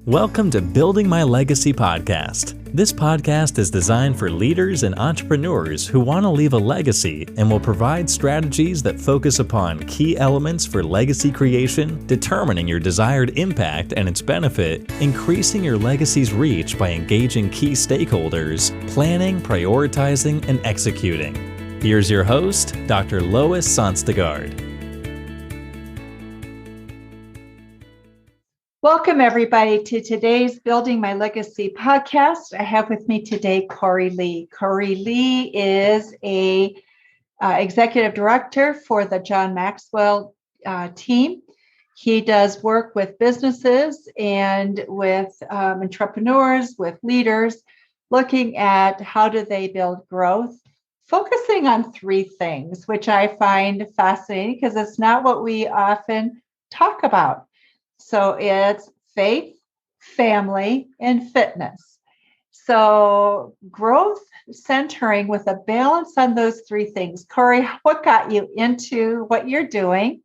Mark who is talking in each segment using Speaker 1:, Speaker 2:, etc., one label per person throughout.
Speaker 1: Welcome to Building My Legacy podcast. This podcast is designed for leaders and entrepreneurs who want to leave a legacy and will provide strategies that focus upon key elements for legacy creation, determining your desired impact and its benefit, increasing your legacy's reach by engaging key stakeholders, planning, prioritizing, and executing. Here's your host, Dr. Lois Sonstegard.
Speaker 2: Welcome, everybody, to today's Building My Legacy podcast. I have with me today Cory Lee. Cory Lee is a executive director for the John Maxwell Team. He does work with businesses and with entrepreneurs, with leaders, looking at how do they build growth, focusing on three things, which I find fascinating because it's not what we often talk about. So it's faith, family, and fitness. So growth centering with a balance on those three things. Cory, what got you into what you're doing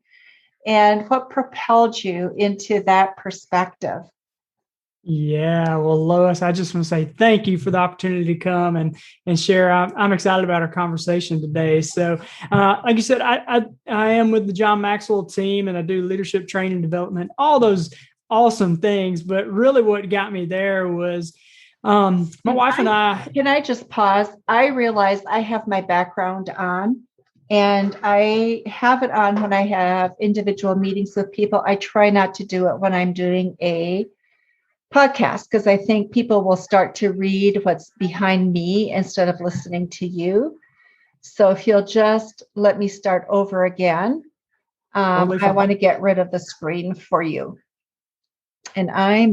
Speaker 2: and what propelled you into that perspective?
Speaker 3: Yeah, well, Lois, I just want to say thank you for the opportunity to come and share. I'm excited about our conversation today. So, like you said, I am with the John Maxwell Team, and I do leadership training development, all those awesome things. But really, what got me there was my wife and I.
Speaker 2: Can I just pause? I realized I have my background on, and I have it on when I have individual meetings with people. I try not to do it when I'm doing a podcast because I think people will start to read what's behind me instead of listening to you. So if you'll just let me start over again, I want to get rid of the screen for you. And I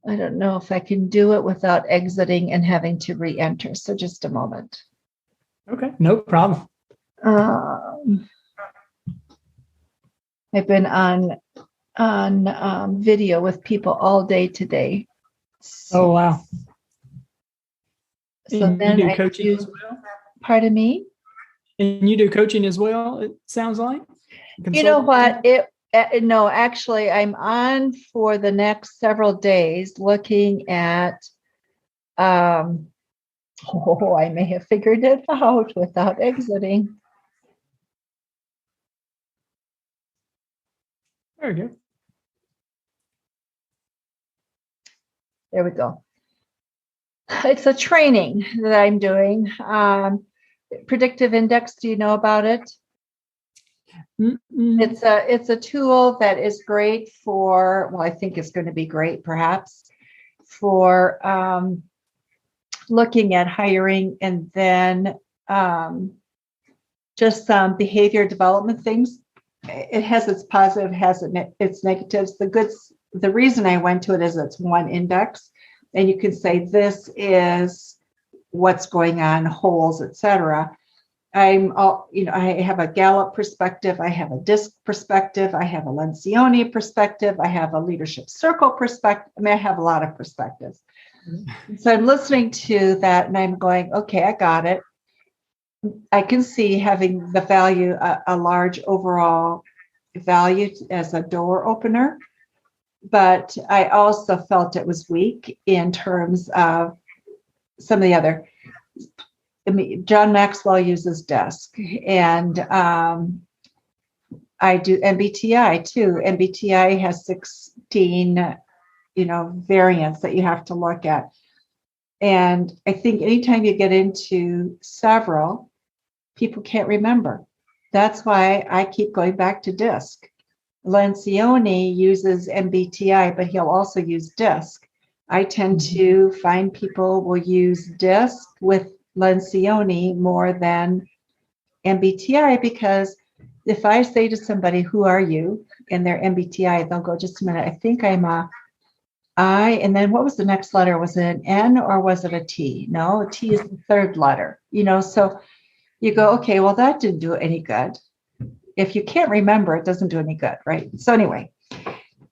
Speaker 2: don't know if I can do it without exiting and having to re-enter. So just a moment.
Speaker 3: Okay, no problem.
Speaker 2: I've been on video with people all day today.
Speaker 3: Oh, wow.
Speaker 2: So
Speaker 3: and
Speaker 2: then
Speaker 3: you do coaching as well?
Speaker 2: Pardon me?
Speaker 3: And you do coaching as well, it sounds like?
Speaker 2: You know what? No, actually, I'm on for the next several days looking at, I may have figured it out without exiting.
Speaker 3: Very good.
Speaker 2: There we go. It's a training that I'm doing. Predictive index, do you know about it?
Speaker 3: Mm-hmm.
Speaker 2: It's a tool that is great for, well, I think it's going to be great perhaps for looking at hiring and then just some behavior development things. It has its positive, has its negatives. The reason I went to it is it's one index, and you can say this is what's going on, holes, etc. I have a Gallup perspective, I have a DISC perspective, I have a Lencioni perspective, I have a leadership circle perspective. I have a lot of perspectives. Mm-hmm. So I'm listening to that, and I'm going, okay, I got it. I can see having the value, a large overall value as a door opener. But I also felt it was weak in terms of some of the other. John Maxwell uses DISC, and I do MBTI too. MBTI has 16, variants that you have to look at. And I think anytime you get into several, people can't remember. That's why I keep going back to DISC. Lencioni uses MBTI, but he'll also use DISC. I tend to find people will use DISC with Lencioni more than MBTI, because if I say to somebody, who are you? And their MBTI, they'll go, just a minute, I think I'm a I, and then what was the next letter? Was it an N or was it a T? No, a T is the third letter, so you go, okay, well, that didn't do any good. If you can't remember, it doesn't do any good, right? So anyway,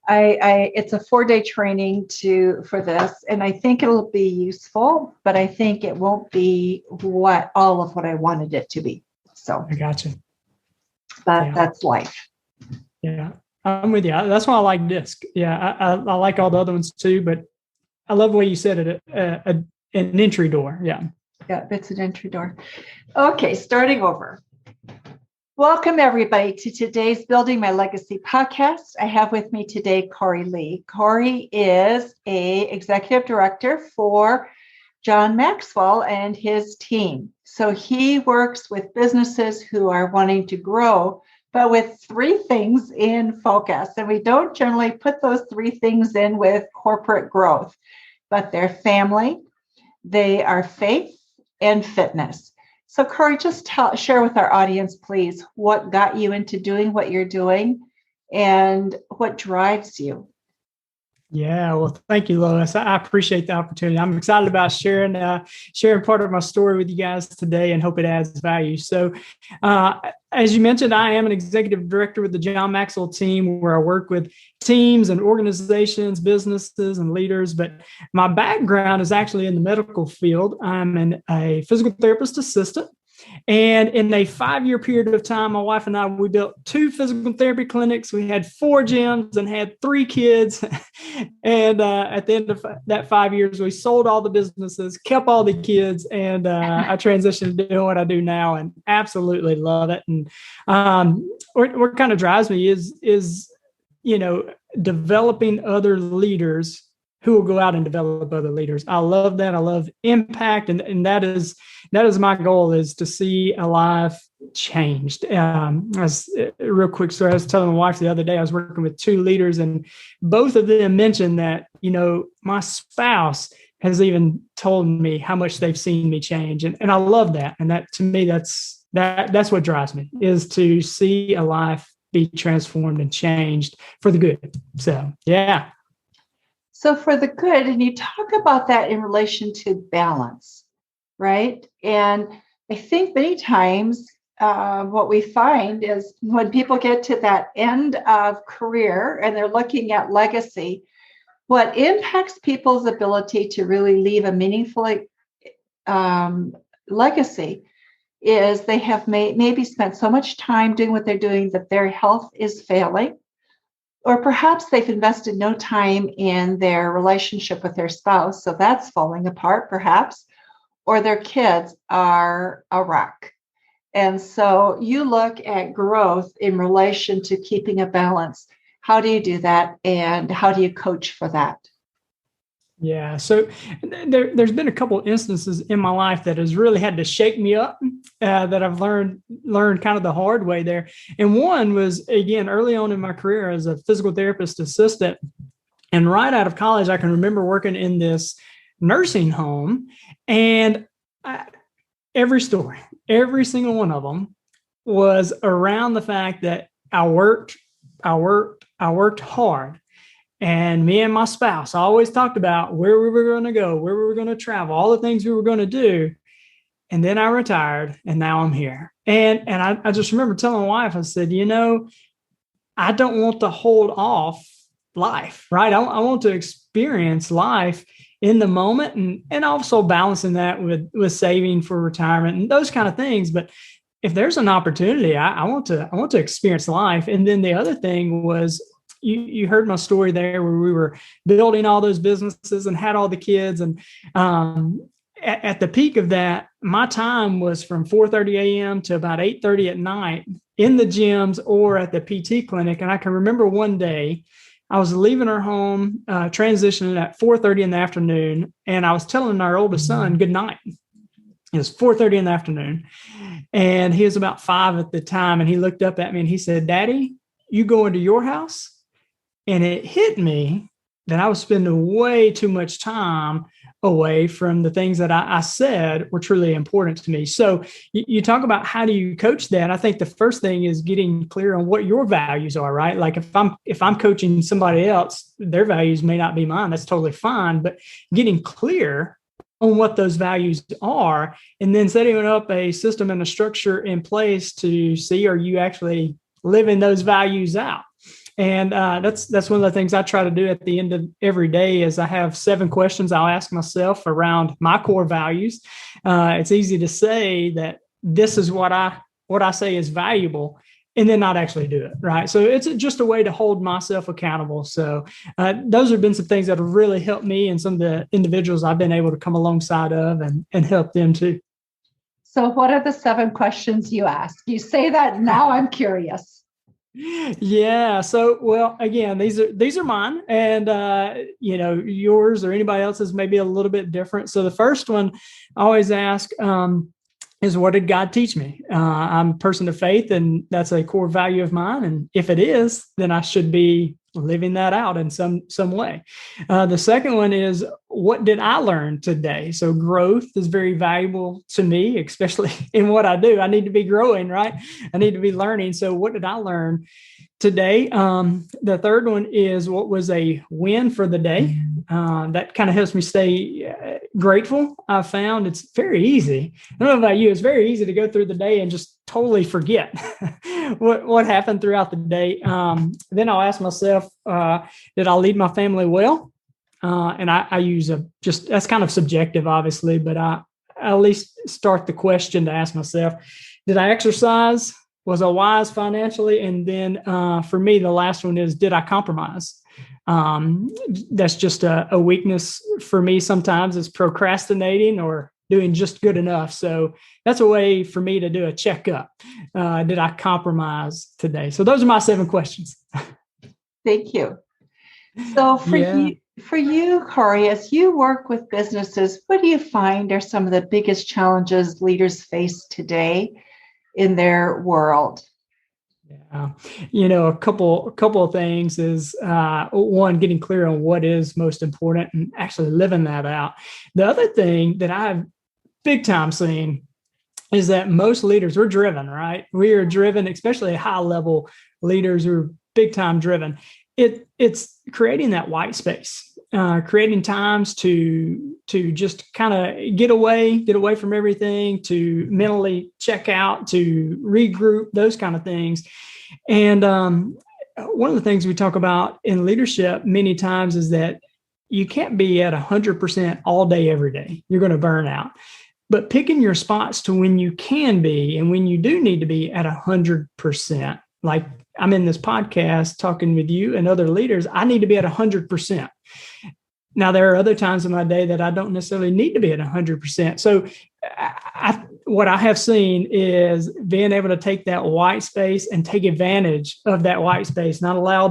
Speaker 2: it's a 4-day training for this, and I think it'll be useful, but I think it won't be all of what I wanted it to be. So
Speaker 3: I gotcha.
Speaker 2: But that's life.
Speaker 3: Yeah. I'm with you. That's why I like DISC. Yeah, I like all the other ones too, but I love the way you said it, an entry door. Yeah.
Speaker 2: Yeah, it's an entry door. Okay, starting over. Welcome, everybody, to today's Building My Legacy podcast. I have with me today Cory Lee. Cory is an executive director for John Maxwell and his team. So he works with businesses who are wanting to grow, but with three things in focus. And we don't generally put those three things in with corporate growth, but they're family, they are faith, and fitness. So Cory, just share with our audience, please, what got you into doing what you're doing and what drives you.
Speaker 3: Yeah, well, thank you, Lois. I appreciate the opportunity. I'm excited about sharing part of my story with you guys today and hope it adds value. So as you mentioned, I am an executive director with the John Maxwell Team, where I work with teams and organizations, businesses, and leaders. But my background is actually in the medical field. I'm a physical therapist assistant. And in a 5-year period of time, my wife and I, we built 2 physical therapy clinics. We had 4 gyms and had 3 kids. And at the end of that 5 years, we sold all the businesses, kept all the kids, and I transitioned to doing what I do now and absolutely love it. And what kind of drives me is developing other leaders who will go out and develop other leaders. I love that. I love impact. And that is my goal, is to see a life changed. As a real quick story, I was telling my wife the other day, I was working with 2 leaders, and both of them mentioned that, my spouse has even told me how much they've seen me change. And I love that. And that, to me, that's what drives me, is to see a life be transformed and changed for the good. So, yeah.
Speaker 2: So for the good, and you talk about that in relation to balance, right? And I think many times what we find is when people get to that end of career and they're looking at legacy, what impacts people's ability to really leave a meaningful legacy is they have maybe spent so much time doing what they're doing that their health is failing. Or perhaps they've invested no time in their relationship with their spouse, so that's falling apart, perhaps, or their kids are a wreck. And so you look at growth in relation to keeping a balance. How do you do that, and how do you coach for that?
Speaker 3: Yeah. So there's been a couple of instances in my life that has really had to shake me up, that I've learned kind of the hard way there. And one was, again, early on in my career as a physical therapist assistant. And right out of college, I can remember working in this nursing home, and every story, every single one of them was around the fact that I worked hard. And me and my spouse always talked about where we were going to go, where we were going to travel, all the things we were going to do. And then I retired, and now I'm here. And I just remember telling my wife, I said, I don't want to hold off life, right? I want to experience life in the moment, and also balancing that with saving for retirement and those kind of things. But if there's an opportunity, I want to experience life. And then the other thing was, you heard my story there where we were building all those businesses and had all the kids. And at the peak of that, my time was from 4:30 a.m. to about 8:30 at night in the gyms or at the PT clinic. And I can remember one day I was leaving our home, transitioning at 4:30 in the afternoon. And I was telling our oldest son good night. It was 4:30 in the afternoon. And he was about 5 at the time. And he looked up at me and he said, "Daddy, you go into your house?" And it hit me that I was spending way too much time away from the things that I said were truly important to me. So you talk about how do you coach that? I think the first thing is getting clear on what your values are, right? Like if I'm coaching somebody else, their values may not be mine. That's totally fine. But getting clear on what those values are, and then setting up a system and a structure in place to see, are you actually living those values out? And that's one of the things I try to do at the end of every day is I have 7 questions I'll ask myself around my core values. It's easy to say that this is what I say is valuable. and then not actually do it. Right. So it's just a way to hold myself accountable. So those have been some things that have really helped me and some of the individuals I've been able to come alongside of and help them too.
Speaker 2: So what are the 7 questions you ask? You say that now, I'm curious.
Speaker 3: Yeah. So, well, again, these are mine, and yours or anybody else's may be a little bit different. So the first one I always ask is, what did God teach me? I'm a person of faith, and that's a core value of mine. And if it is, then I should be living that out in some way. The second one is, what did I learn today? So growth is very valuable to me, especially in what I do. I need to be growing, right? I need to be learning. So what did I learn today? The third one is, what was a win for the day? That kind of helps me stay grateful. I found it's very easy. I don't know about you. It's very easy to go through the day and just totally forget what happened throughout the day. Then I'll ask myself, did I lead my family well? And I use that's kind of subjective, obviously, but I at least start the question to ask myself, did I exercise? Was I wise financially? And then for me, the last one is, did I compromise? That's just a weakness for me sometimes, is procrastinating or doing just good enough. So that's a way for me to do a checkup. Did I compromise today? So those are my 7 questions.
Speaker 2: Thank you. So for you, Cory, as you work with businesses, what do you find are some of the biggest challenges leaders face today in their world?
Speaker 3: Yeah, a couple of things is, one, getting clear on what is most important and actually living that out. The other thing that I've big time seen is that most leaders, we're driven, right? We are driven, especially high level leaders who are big time driven. It's creating that white space, creating times to just kind of get away from everything, to mentally check out, to regroup, those kind of things. And one of the things we talk about in leadership many times is that you can't be at 100% all day, every day. You're going to burn out. But picking your spots to when you can be and when you do need to be at 100%. Like, I'm in this podcast talking with you and other leaders, I need to be at 100%. Now, there are other times in my day that I don't necessarily need to be at 100%. So what I have seen is being able to take that white space and take advantage of that white space, not allow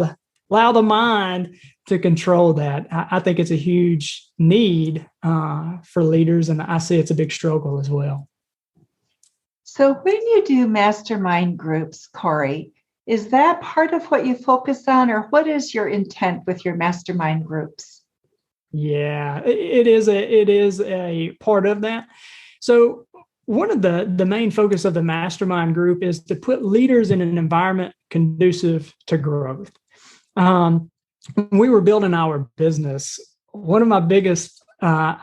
Speaker 3: the mind to control that. I think it's a huge need for leaders, and I see it's a big struggle as well.
Speaker 2: So when you do mastermind groups, Cory, is that part of what you focus on, or what is your intent with your mastermind groups?
Speaker 3: Yeah, it is a part of that. So one of the main focus of the mastermind group is to put leaders in an environment conducive to growth. When we were building our business, one of my biggest, I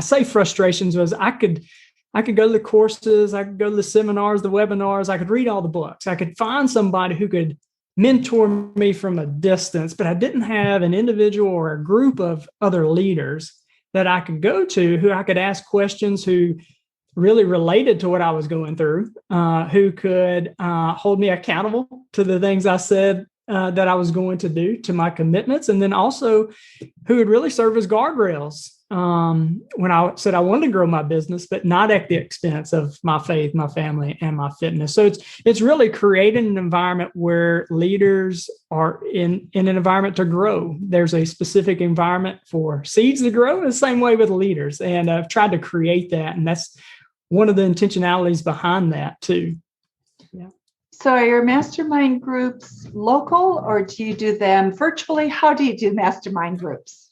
Speaker 3: say frustrations, was I could go to the courses, I could go to the seminars, the webinars, I could read all the books, I could find somebody who could mentor me from a distance, but I didn't have an individual or a group of other leaders that I could go to, who I could ask questions, who really related to what I was going through, who could hold me accountable to the things I said that I was going to do, to my commitments, and then also who would really serve as guardrails when I said I wanted to grow my business, but not at the expense of my faith, my family, and my fitness. So it's really creating an environment where leaders are in an environment to grow. There's a specific environment for seeds to grow, the same way with leaders. And I've tried to create that. And that's one of the intentionalities behind that too. Yeah.
Speaker 2: So are your mastermind groups local, or do you do them virtually? How do you do mastermind groups?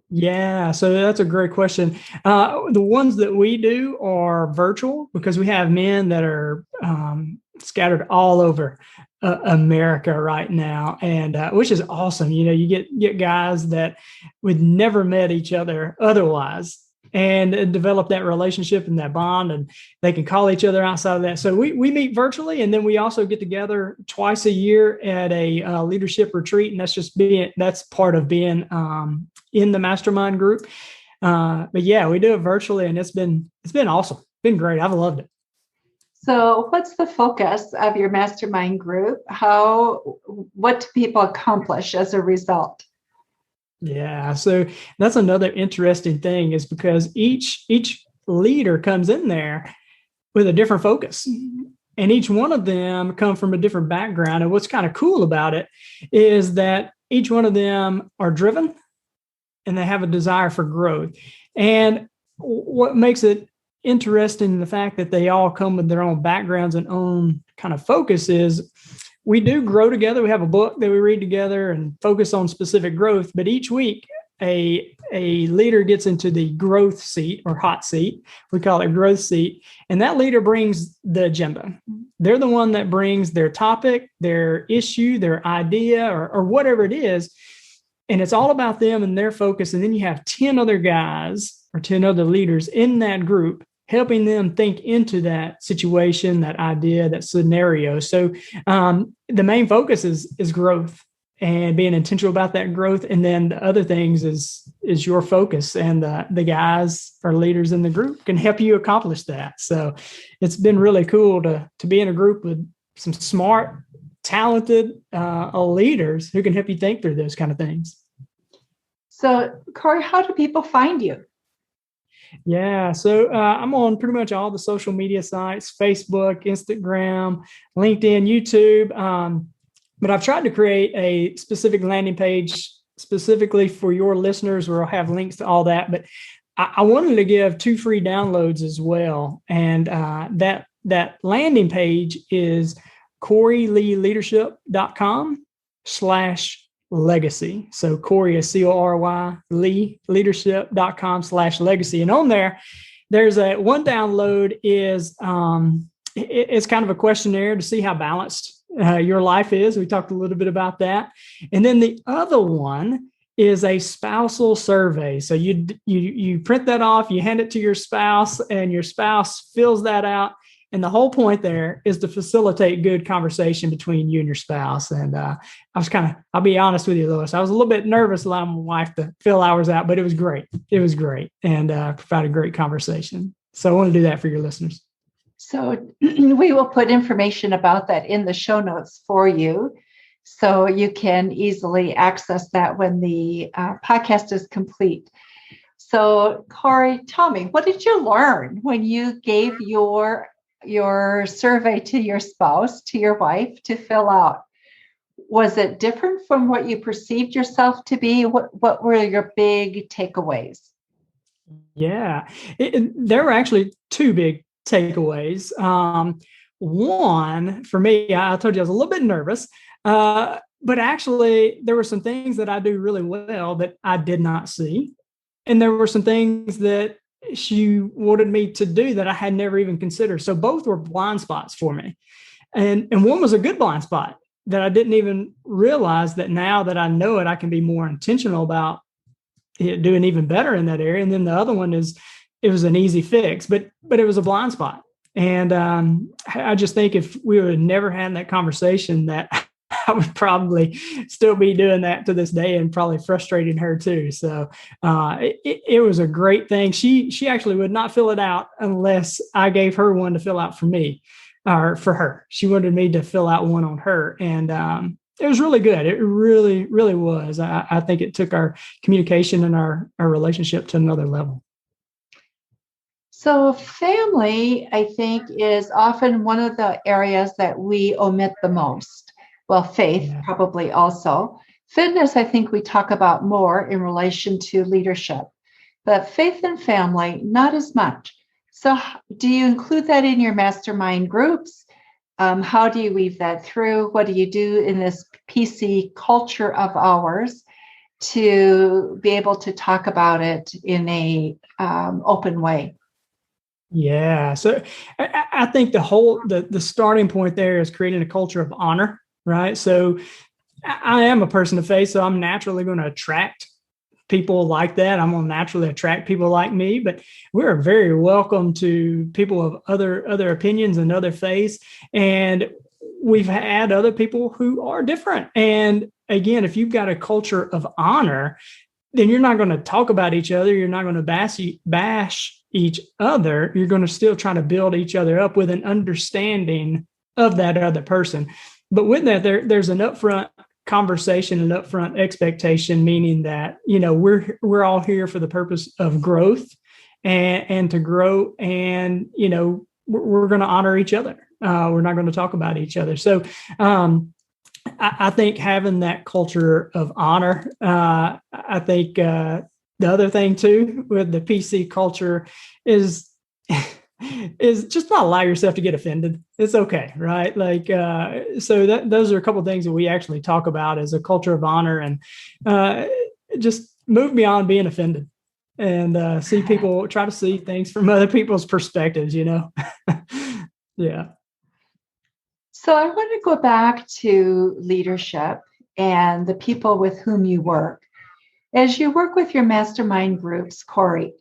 Speaker 3: Yeah, so that's a great question. The ones that we do are virtual because we have men that are scattered all over America right now, and which is awesome. You know, you get guys that would never met each other otherwise, and develop that relationship and that bond, and they can call each other outside of that. So we meet virtually, and then we also get together twice a year at a leadership retreat, and that's part of being in the mastermind group. But yeah, we do it virtually, and it's been awesome. It's been great. I've loved it.
Speaker 2: So what's the focus of your mastermind group? What do people accomplish as a result?
Speaker 3: Yeah. So that's another interesting thing, is because each leader comes in there with a different focus. And each one of them come from a different background. And what's kind of cool about it is that each one of them are driven and they have a desire for growth. And what makes it interesting, the fact that they all come with their own backgrounds and own kind of focus, is we do grow together. We have a book that we read together and focus on specific growth. But each week, a leader gets into the growth seat or hot seat. We call it growth seat. And that leader brings the agenda. They're the one that brings their topic, their issue, their idea, or whatever it is. And it's all about them and their focus. And then you have 10 other guys or 10 other leaders in that group, helping them think into that situation, that idea, that scenario. So the main focus is growth and being intentional about that growth. And then the other things is your focus, and the guys or leaders in the group can help you accomplish that. So it's been really cool to be in a group with some smart, talented leaders who can help you think through those kind of things.
Speaker 2: So Cory, how do people find you?
Speaker 3: Yeah, so I'm on pretty much all the social media sites: Facebook, Instagram, LinkedIn, YouTube. But I've tried to create a specific landing page specifically for your listeners where I'll have links to all that. But I wanted to give 2 free downloads as well. And that landing page is CoryLeeLeadership.com/legacy. So Cory is CORY, Lee, leadership.com/legacy. And on there's one download is it's kind of a questionnaire to see how balanced your life is. We talked a little bit about that. And then the other one is a spousal survey. So you print that off, you hand it to your spouse, and your spouse fills that out. And the whole point there is to facilitate good conversation between you and your spouse. And I'll be honest with you, Lois, I was a little bit nervous allowing my wife to fill ours out, but it was great. It was great, and provided great conversation. So I want to do that for your listeners.
Speaker 2: So we will put information about that in the show notes for you, so you can easily access that when the podcast is complete. So Cory, tell me, what did you learn when you gave your survey to your spouse, to your wife, to fill out? Was it different from what you perceived yourself to be? What were your big takeaways?
Speaker 3: Yeah, there were actually 2 big takeaways. One, for me, I told you I was a little bit nervous, but actually there were some things that I do really well that I did not see. And there were some things that she wanted me to do that I had never even considered. So both were blind spots for me. And one was a good blind spot that I didn't even realize, that now that I know it, I can be more intentional about doing even better in that area. And then the other one is, it was an easy fix, but it was a blind spot. And I just think if we would have never had that conversation, that I would probably still be doing that to this day, and probably frustrating her too. So it was a great thing. She actually would not fill it out unless I gave her one to fill out for me, or for her. She wanted me to fill out one on her. And it was really good. It really, really was. I think it took our communication and our relationship to another level.
Speaker 2: So family, I think, is often one of the areas that we omit the most. Well, faith, probably also. Fitness, I think we talk about more in relation to leadership, but faith and family, not as much. So do you include that in your mastermind groups? How do you weave that through? What do you do in this PC culture of ours to be able to talk about it in a open way?
Speaker 3: Yeah. So I think the starting point there is creating a culture of honor, right? So I am a person of faith, so I'm naturally going to attract people like that. I'm going to naturally attract people like me, but we're very welcome to people of other opinions and other faiths. And we've had other people who are different. And again, if you've got a culture of honor, then you're not going to talk about each other. You're not going to bash each other, you're going to still try to build each other up with an understanding of that other person. But with that, there's an upfront conversation and upfront expectation, meaning that, we're all here for the purpose of growth and to grow. And, we're going to honor each other. We're not going to talk about each other. So I think having that culture of honor, I think the other thing too with the PC culture is just not allow yourself to get offended. It's okay, right? Like, so those are a couple of things that we actually talk about as a culture of honor, and just move beyond being offended and try to see things from other people's perspectives, Yeah.
Speaker 2: So I want to go back to leadership and the people with whom you work. As you work with your mastermind groups, Cory,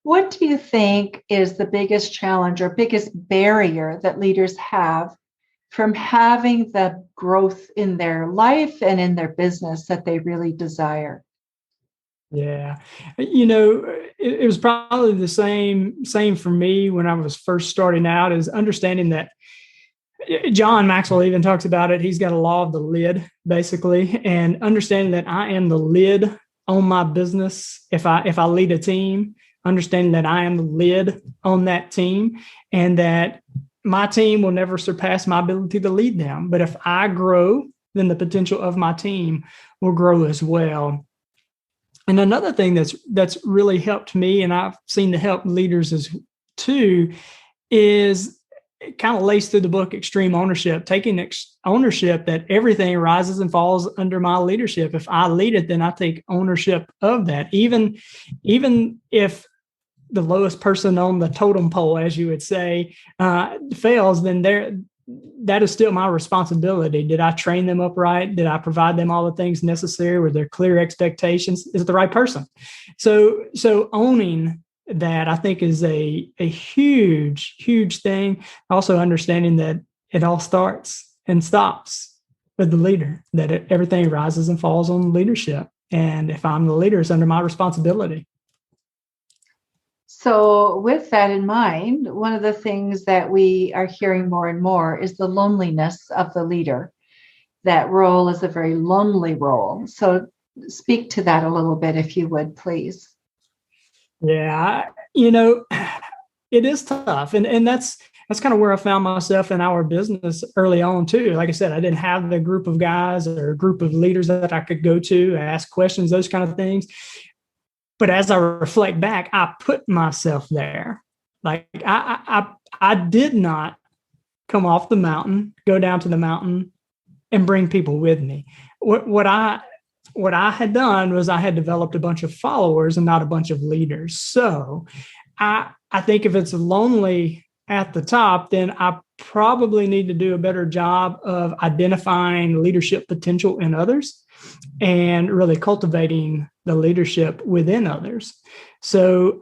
Speaker 2: what do you think is the biggest challenge or biggest barrier that leaders have from having the growth in their life and in their business that they really desire?
Speaker 3: Yeah. It was probably the same for me when I was first starting out, is understanding that John Maxwell even talks about it. He's got a law of the lid, basically, and understanding that I am the lid on my business. If I lead a team, understanding that I am the lid on that team, and that my team will never surpass my ability to lead them. But if I grow, then the potential of my team will grow as well. And another thing that's really helped me, and I've seen to help leaders as too, is kind of laced through the book, Extreme Ownership, taking ownership that everything rises and falls under my leadership. If I lead it, then I take ownership of that. Even if the lowest person on the totem pole, as you would say, fails, then that is still my responsibility. Did I train them up right? Did I provide them all the things necessary? Were there clear expectations? Is it the right person? So owning that, I think, is a huge, huge thing. Also understanding that it all starts and stops with the leader, that everything rises and falls on leadership. And if I'm the leader, it's under my responsibility.
Speaker 2: So with that in mind, one of the things that we are hearing more and more is the loneliness of the leader. That role is a very lonely role. So speak to that a little bit, if you would, please.
Speaker 3: Yeah, it is tough. And that's kind of where I found myself in our business early on too. Like I said, I didn't have the group of guys or a group of leaders that I could go to, ask questions, those kind of things. But as I reflect back, I put myself there. Like I did not come off the mountain, go down to the mountain and bring people with me. What I had done was I had developed a bunch of followers and not a bunch of leaders. So I think if it's lonely at the top, then I probably need to do a better job of identifying leadership potential in others and really cultivating the leadership within others. So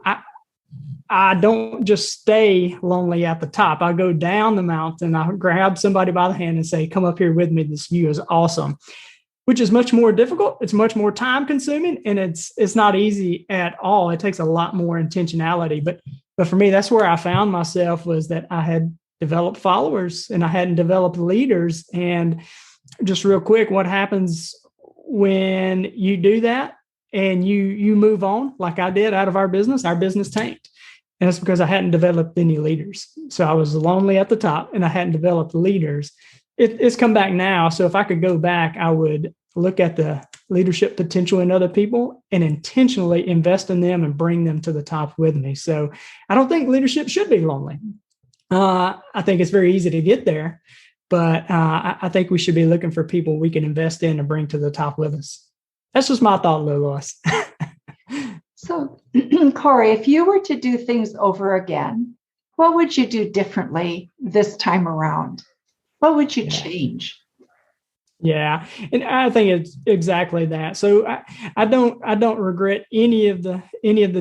Speaker 3: I don't just stay lonely at the top. I go down the mountain, I grab somebody by the hand and say, come up here with me. This view is awesome, which is much more difficult. It's much more time consuming, and it's not easy at all. It takes a lot more intentionality. But for me, that's where I found myself, was that I had developed followers and I hadn't developed leaders. And just real quick, what happens when you do that and you move on, like I did, out of our business tanked. And it's because I hadn't developed any leaders. So I was lonely at the top and I hadn't developed leaders. It's come back now. So if I could go back, I would look at the leadership potential in other people and intentionally invest in them and bring them to the top with me. So I don't think leadership should be lonely. I think it's very easy to get there, but I think we should be looking for people we can invest in and bring to the top with us. That's just my thought, Lois.
Speaker 2: So, Cory, if you were to do things over again, what would you do differently this time around? What would you change?
Speaker 3: Yeah, and I think it's exactly that. So I don't regret any of the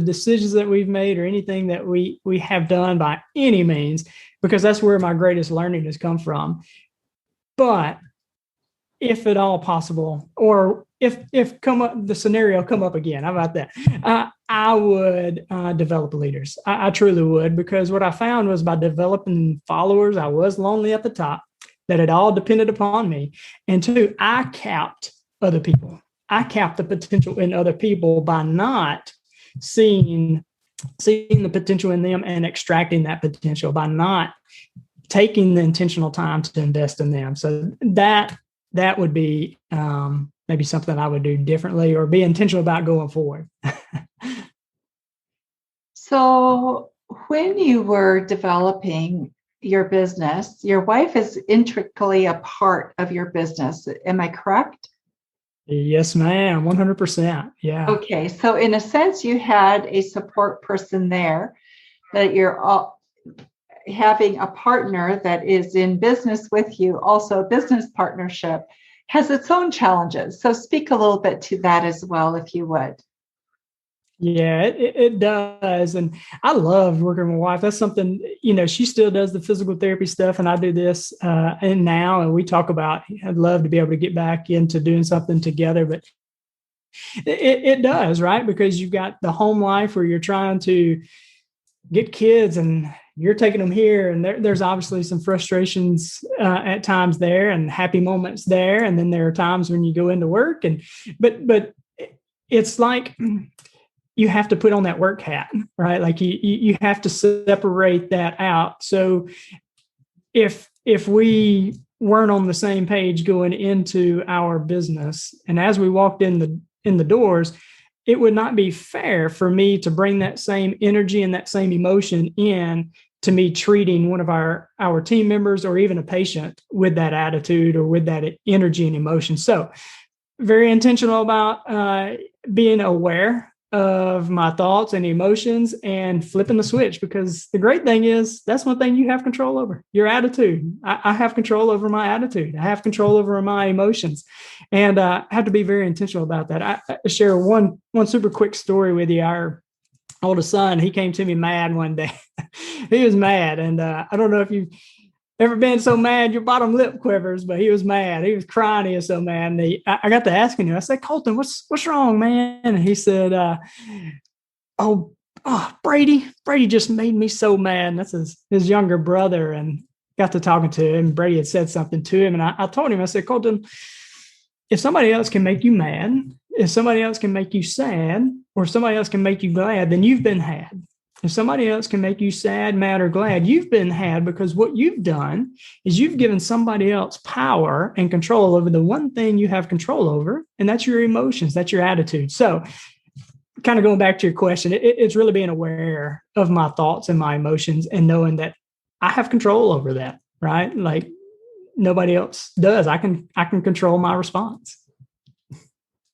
Speaker 3: decisions that we've made or anything that we have done by any means, because that's where my greatest learning has come from. But if at all possible, or if the scenario come up again, how about that? I would develop leaders. I truly would, because what I found was by developing followers, I was lonely at the top, that it all depended upon me. And two, I capped other people. I capped the potential in other people by not seeing the potential in them and extracting that potential, by not taking the intentional time to invest in them. So that would be maybe something I would do differently, or be intentional about going forward.
Speaker 2: So when you were developing your business, your wife is intricately a part of your business. Am I correct?
Speaker 3: Yes, ma'am. 100%. Yeah.
Speaker 2: Okay. So in a sense, you had a support person there, that you're all having a partner that is in business with you. Also, business partnership has its own challenges. So speak a little bit to that as well, if you would.
Speaker 3: Yeah, it does. And I love working with my wife. That's something, she still does the physical therapy stuff, and I do this and we talk about, I'd love to be able to get back into doing something together, but it does, right? Because you've got the home life where you're trying to get kids and you're taking them here. And there's obviously some frustrations at times there, and happy moments there. And then there are times when you go into work but it's like, you have to put on that work hat, right? Like you have to separate that out. So if we weren't on the same page going into our business, and as we walked in the doors, it would not be fair for me to bring that same energy and that same emotion in to me treating one of our team members, or even a patient, with that attitude or with that energy and emotion. So very intentional about being aware of my thoughts and emotions and flipping the switch, because the great thing is that's one thing you have control over, your attitude. I have control over my attitude. I have control over my emotions, and I have to be very intentional about that. I share one super quick story with you. Our oldest son, he came to me mad one day. He was mad. And I don't know if you've ever been so mad your bottom lip quivers, but he was mad. He was crying. He was so mad. And I got to asking him, I said, Colton, what's wrong, man? And he said, Brady just made me so mad. And that's his younger brother. And got to talking to him. Brady had said something to him. And I told him, I said, Colton, if somebody else can make you mad, if somebody else can make you sad, or somebody else can make you glad, then you've been had. If somebody else can make you sad, mad, or glad, you've been had, because what you've done is you've given somebody else power and control over the one thing you have control over, and that's your emotions, that's your attitude. So kind of going back to your question, it's really being aware of my thoughts and my emotions, and knowing that I have control over that, right? Like nobody else does. I can control my response.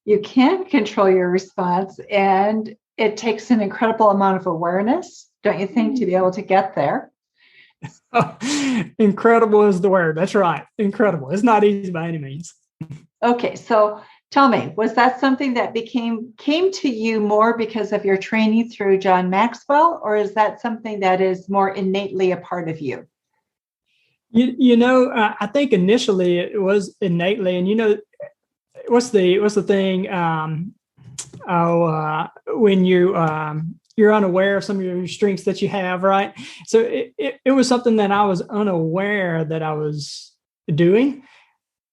Speaker 2: You can control your response, and it takes an incredible amount of awareness, don't you think, to be able to get there?
Speaker 3: Oh, incredible is the word. That's right. Incredible. It's not easy by any means.
Speaker 2: Okay. So tell me, was that something that came to you more because of your training through John Maxwell, or is that something that is more innately a part of you?
Speaker 3: I think initially it was innately, and what's the thing? When you're unaware of some of your strengths that you have, right? So it was something that I was unaware that I was doing,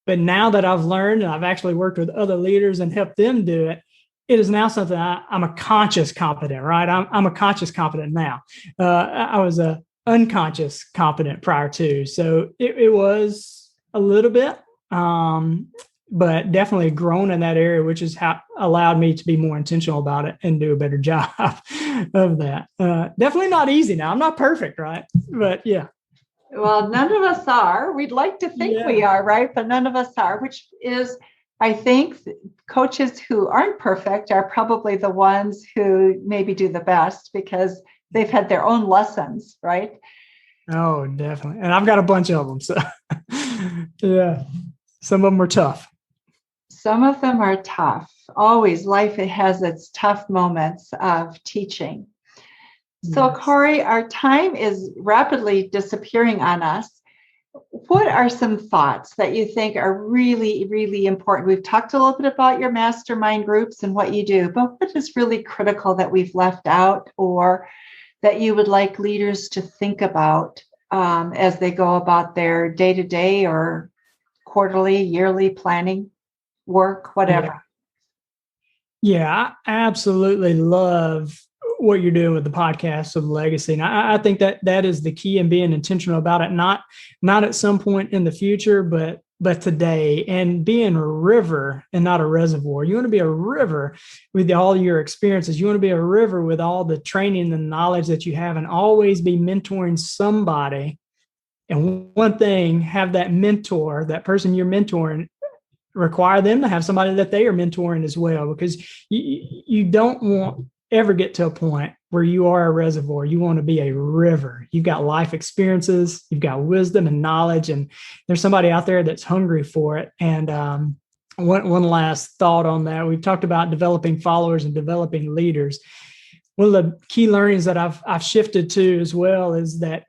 Speaker 3: but now that I've learned and I've actually worked with other leaders and helped them do it, it is now something I'm a conscious competent, right? I'm a conscious competent now. I was a unconscious competent prior to, so it was a little bit. But definitely grown in that area, which is how allowed me to be more intentional about it and do a better job of that. Definitely not easy now. I'm not perfect, right? But yeah.
Speaker 2: Well, none of us are. We'd like to think we are, right? But none of us are, which is, I think, coaches who aren't perfect are probably the ones who maybe do the best, because they've had their own lessons, right?
Speaker 3: Oh, definitely. And I've got a bunch of them. So yeah, some of them are tough.
Speaker 2: Some of them are tough. Always, life has its tough moments of teaching. So, Cory, our time is rapidly disappearing on us. what are some thoughts that you think are really, really important? We've talked a little bit about your mastermind groups and what you do, but what is really critical that we've left out or that you would like leaders to think about as they go about their day-to-day or quarterly, yearly planning work, whatever?
Speaker 3: Yeah, I absolutely love what you're doing with the podcast of legacy. And I think that is the key in being intentional about it, not at some point in the future, but today, and being a river and not a reservoir. You want to be a river with all your experiences. You want to be a river with all the training and knowledge that you have, and always be mentoring somebody. And one thing, have that mentor, that person you're mentoring, require them to have somebody that they are mentoring as well, because you don't want ever get to a point where you are a reservoir. You want to be a river. You've got life experiences, you've got wisdom and knowledge, and there's somebody out there that's hungry for it. And one last thought on that. We've talked about developing followers and developing leaders. One of the key learnings that I've shifted to as well is that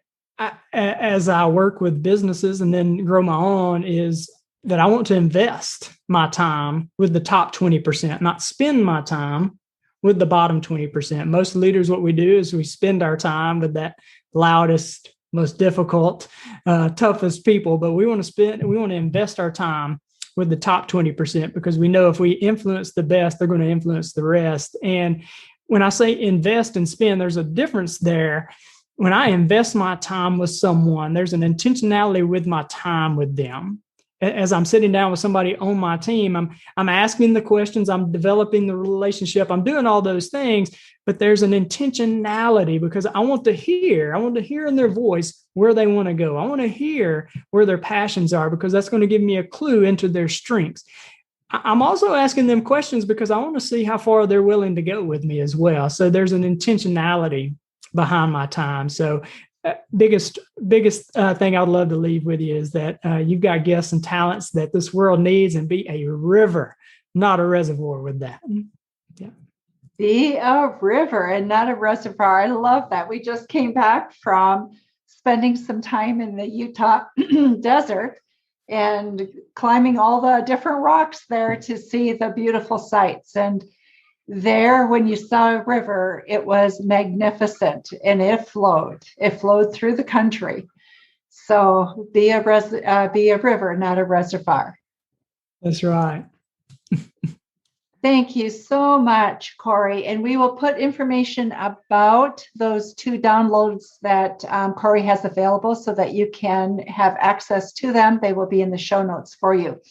Speaker 3: as I work with businesses and then grow my own, is that I want to invest my time with the top 20%, not spend my time with the bottom 20%. Most leaders, what we do is we spend our time with that loudest, most difficult, toughest people, but we want to invest our time with the top 20%, because we know if we influence the best, they're going to influence the rest. And when I say invest and spend, there's a difference there. When I invest my time with someone, there's an intentionality with my time with them. As I'm sitting down with somebody on my team, I'm asking the questions, I'm developing the relationship, I'm doing all those things, but there's an intentionality, because I want to hear in their voice where they want to go. I want to hear where their passions are, because that's going to give me a clue into their strengths. I'm also asking them questions because I want to see how far they're willing to go with me as well. So there's an intentionality behind my time. So biggest thing I'd love to leave with you is that you've got gifts and talents that this world needs, and be a river, not a reservoir with that. Yeah.
Speaker 2: Be a river and not a reservoir. I love that. We just came back from spending some time in the Utah desert and climbing all the different rocks there to see the beautiful sights. And there, when you saw a river, it was magnificent, and it flowed through the country. So be a river, not a reservoir.
Speaker 3: That's right.
Speaker 2: Thank you so much, Cory. And we will put information about those 2 downloads that Cory has available so that you can have access to them. They will be in the show notes for you.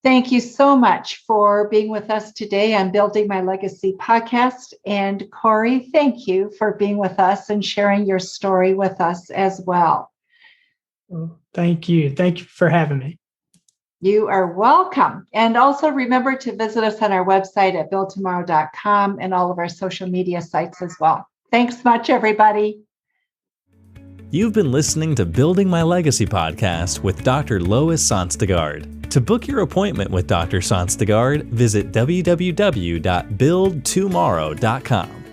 Speaker 2: Thank you so much for being with us today on Building My Legacy podcast. And Cory, thank you for being with us and sharing your story with us as well.
Speaker 3: Thank you. Thank you for having me.
Speaker 2: You are welcome. And also remember to visit us on our website at buildtomorrow.com and all of our social media sites as well. Thanks much, everybody.
Speaker 1: You've been listening to Building My Legacy podcast with Dr. Lois Sonstegard. To book your appointment with Dr. Sonstegard, visit www.buildtomorrow.com.